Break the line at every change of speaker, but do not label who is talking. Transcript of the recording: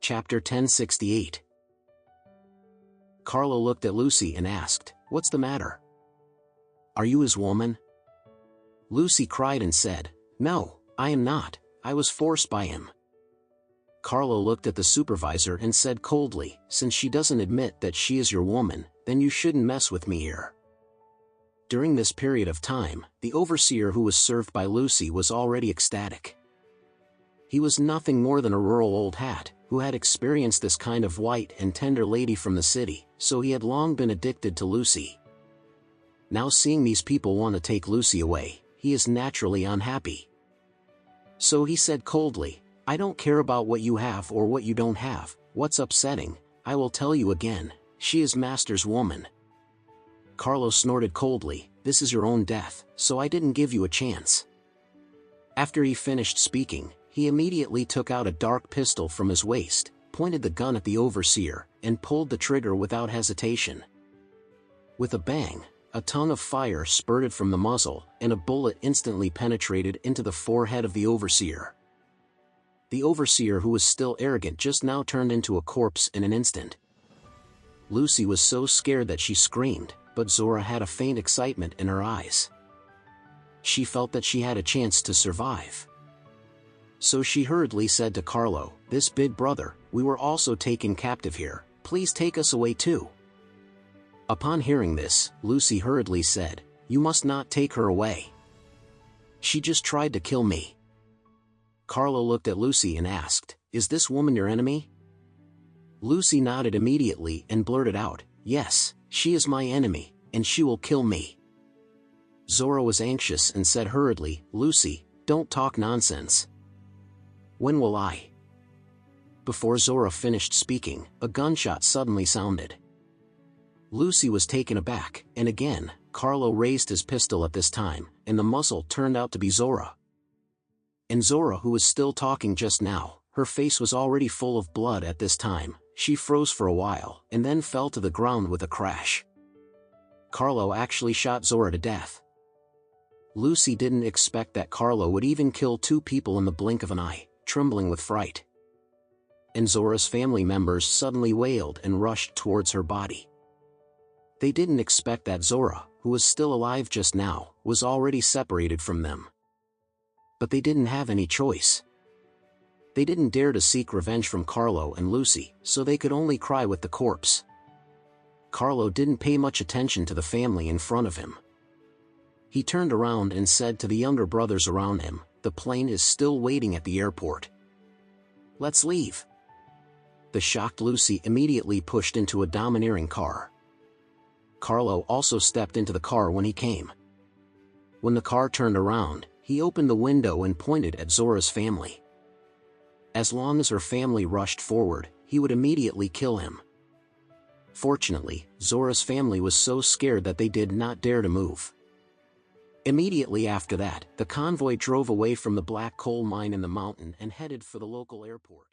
Chapter 1068. Carlo looked at Lucy and asked, "What's the matter? Are you his woman?" Lucy cried and said, "No, I am not, I was forced by him." Carlo looked at the supervisor and said coldly, "Since she doesn't admit that she is your woman, then you shouldn't mess with me here." During this period of time, the overseer who was served by Lucy was already ecstatic. He was nothing more than a rural old hat, who had experienced this kind of white and tender lady from the city, so he had long been addicted to Lucy. Now seeing these people want to take Lucy away, he is naturally unhappy. So he said coldly, "I don't care about what you have or what you don't have. What's upsetting, I will tell you again, she is master's woman." Carlo snorted coldly, "This is your own death, so I didn't give you a chance." After he finished speaking, he immediately took out a dark pistol from his waist, pointed the gun at the overseer, and pulled the trigger without hesitation. With a bang, a tongue of fire spurted from the muzzle, and a bullet instantly penetrated into the forehead of the overseer. The overseer, who was still arrogant, just now turned into a corpse in an instant. Lucy was so scared that she screamed, but Zora had a faint excitement in her eyes. She felt that she had a chance to survive. So she hurriedly said to Carlo, "This big brother, we were also taken captive here, please take us away too." Upon hearing this, Lucy hurriedly said, "You must not take her away. She just tried to kill me." Carlo looked at Lucy and asked, "Is this woman your enemy?" Lucy nodded immediately and blurted out, "Yes, she is my enemy, and she will kill me." Zora was anxious and said hurriedly, "Lucy, don't talk nonsense. When will I?" Before Zora finished speaking, a gunshot suddenly sounded. Lucy was taken aback, and again, Carlo raised his pistol at this time, and the muzzle turned out to be Zora. And Zora, who was still talking just now, her face was already full of blood at this time. She froze for a while, and then fell to the ground with a crash. Carlo actually shot Zora to death. Lucy didn't expect that Carlo would even kill two people in the blink of an eye, trembling with fright. And Zora's family members suddenly wailed and rushed towards her body. They didn't expect that Zora, who was still alive just now, was already separated from them. But they didn't have any choice. They didn't dare to seek revenge from Carlo and Lucy, so they could only cry with the corpse. Carlo didn't pay much attention to the family in front of him. He turned around and said to the younger brothers around him, "The plane is still waiting at the airport. Let's leave." The shocked Lucy immediately pushed into a domineering car. Carlo also stepped into the car when he came. When the car turned around, he opened the window and pointed at Zora's family. As long as her family rushed forward, he would immediately kill him. Fortunately, Zora's family was so scared that they did not dare to move. Immediately after that, the convoy drove away from the black coal mine in the mountain and headed for the local airport.